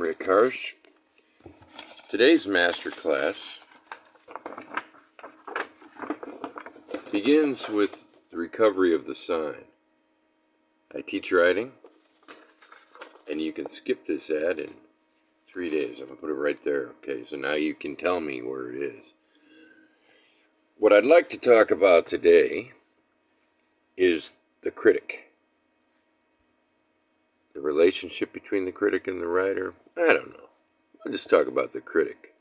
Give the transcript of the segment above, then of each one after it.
Rick Harsch. Today's masterclass begins with the recovery of the sign. I teach writing, and you can skip this ad in 3 days. I'm going to put it right there, okay? So now you can tell me where it is. What I'd like to talk about today is the critic. The relationship between the critic and the writer, I don't know. I'll just talk about the critic.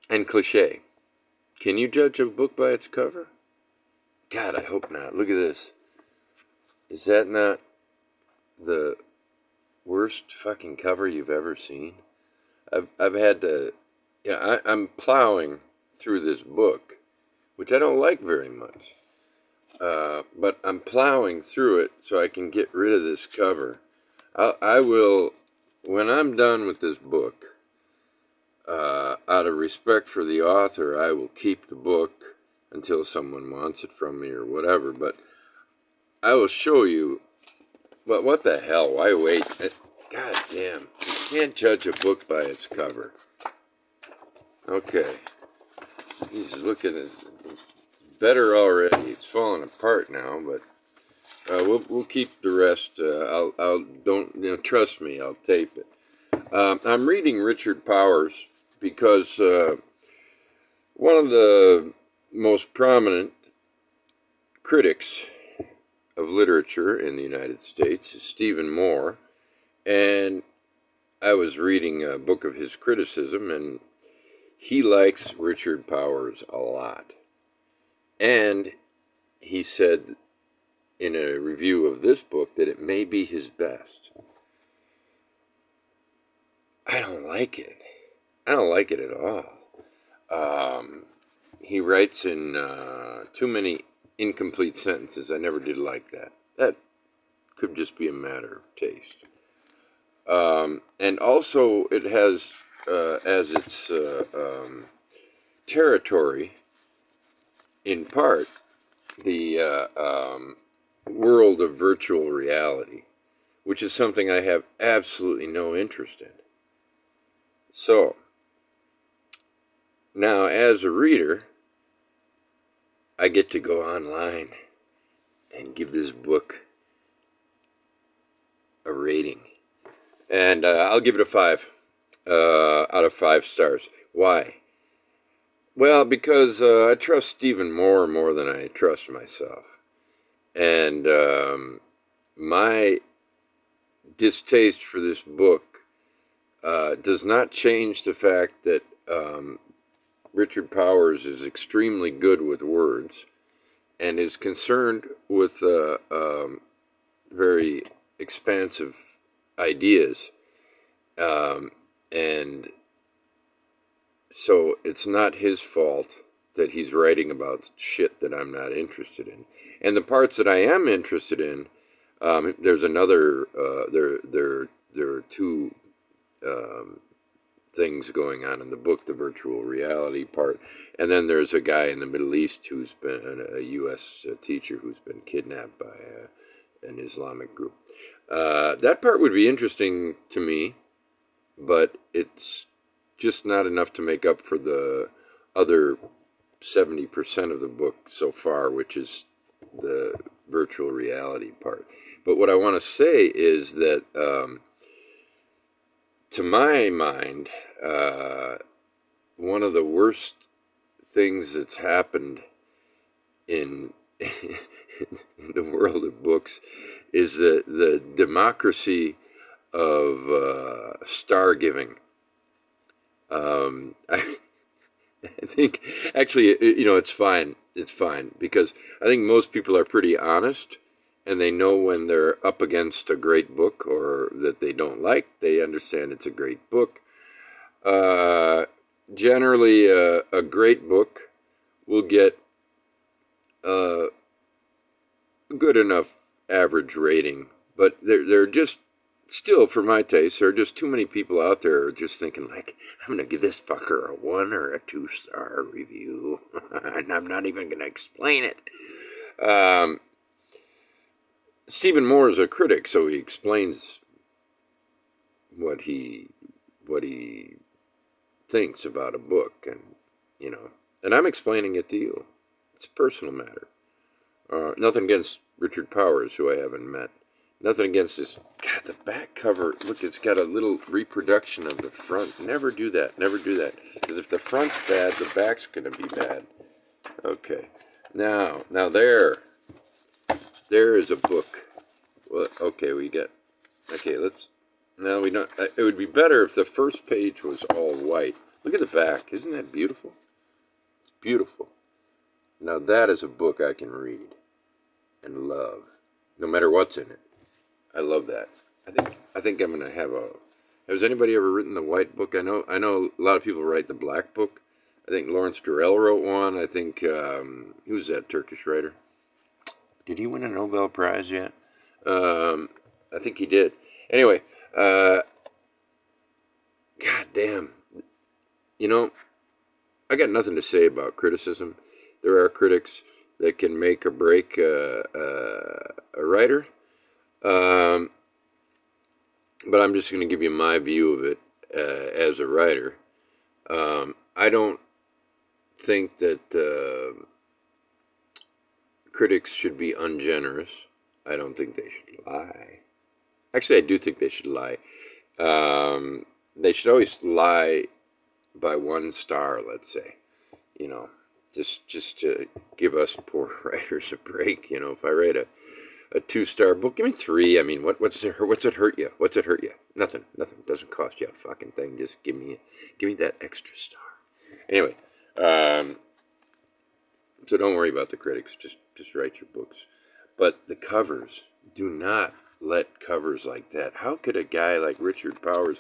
And cliche. Can you judge a book by its cover? God, I hope not. Look at this. Is that not the worst fucking cover you've ever seen? I've had to, I'm plowing through this book, which I don't like very much. But I'm plowing through it so I can get rid of this cover. I will, when I'm done with this book, out of respect for the author, I will keep the book until someone wants it from me or whatever. But I will show you. But what the hell? Why wait? God damn. You can't judge a book by its cover. Okay. Jesus, look at it. Better already. It's falling apart now, but we'll keep the rest. I'll don't trust me. I'll tape it. I'm reading Richard Powers because one of the most prominent critics of literature in the United States is Stephen Moore, and I was reading a book of his criticism, and he likes Richard Powers a lot. And he said in a review of this book that it may be his best. I don't like it. I don't like it at all. He writes in too many incomplete sentences. I never did like that. That could just be a matter of taste. And also it has as its territory, in part, the world of virtual reality, which is something I have absolutely no interest in. So, now as a reader, I get to go online and give this book a rating. And I'll give it a 5 out of 5 stars. Why? Well, because I trust Stephen Moore more than I trust myself. And my distaste for this book does not change the fact that Richard Powers is extremely good with words and is concerned with very expansive ideas. And so it's not his fault that he's writing about shit that I'm not interested in. And the parts that I am interested in, there's another, there are two things going on in the book, the virtual reality part. And then there's a guy in the Middle East who's been a U.S. teacher who's been kidnapped by an Islamic group. That part would be interesting to me, but it's just not enough to make up for the other 70% of the book so far, which is the virtual reality part. But what I want to say is that, to my mind, one of the worst things that's happened in the world of books is the democracy of star giving. I think, actually, it's fine. It's fine, because I think most people are pretty honest, and they know when they're up against a great book or that they don't like. They understand it's a great book. Generally, a great book will get a good enough average rating, but they're just, still, for my taste, there are just too many people out there who are just thinking, like, I'm going to give this fucker a 1 or a 2-star review, and I'm not even going to explain it. Stephen Moore is a critic, so he explains what he thinks about a book, and and I'm explaining it to you. It's a personal matter. Nothing against Richard Powers, who I haven't met. Nothing against this. God, the back cover, look, it's got a little reproduction of the front. Never do that. Never do that. Because if the front's bad, the back's going to be bad. Okay. Now there is a book. Well, okay, now we don't, it would be better if the first page was all white. Look at the back. Isn't that beautiful? It's beautiful. Now that is a book I can read and love, no matter what's in it. I love that. I think I'm gonna have a. Has anybody ever written the white book? I know a lot of people write the black book. I think Lawrence Durrell wrote one. I think who's that Turkish writer? Did he win a Nobel Prize yet? I think he did. Anyway, God damn. I got nothing to say about criticism. There are critics that can make or break a writer. But I'm just going to give you my view of it as a writer. I don't think that critics should be ungenerous. I don't think they should lie. Actually, I do think they should lie. They should always lie by 1 star, let's say. Just to give us poor writers a break. If I write a 2-star book, give me 3. I mean, what's it hurt you? What's it hurt you? Nothing. It doesn't cost you a fucking thing. Just give me that extra star. Anyway, so don't worry about the critics. Just write your books. But the covers, do not let covers like that. How could a guy like Richard Powers?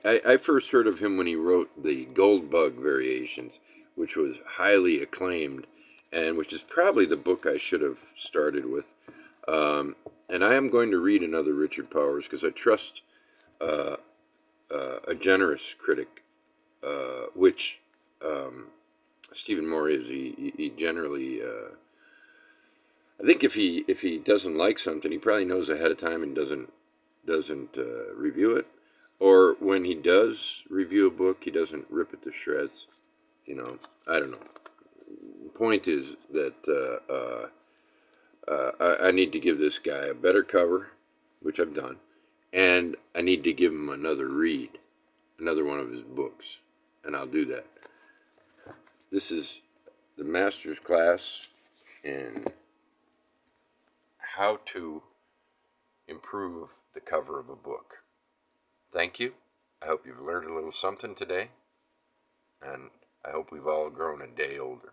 I first heard of him when he wrote the Goldbug Variations, which was highly acclaimed, and which is probably the book I should have started with. And I am going to read another Richard Powers because I trust a generous critic, which Stephen Moore is. He generally, I think if he doesn't like something, he probably knows ahead of time and doesn't review it, or when he does review a book, he doesn't rip it to shreds. I don't know. The point is that I need to give this guy a better cover, which I've done, and I need to give him another read, another one of his books, and I'll do that. This is the master's class in how to improve the cover of a book. Thank you. I hope you've learned a little something today, and I hope we've all grown a day older.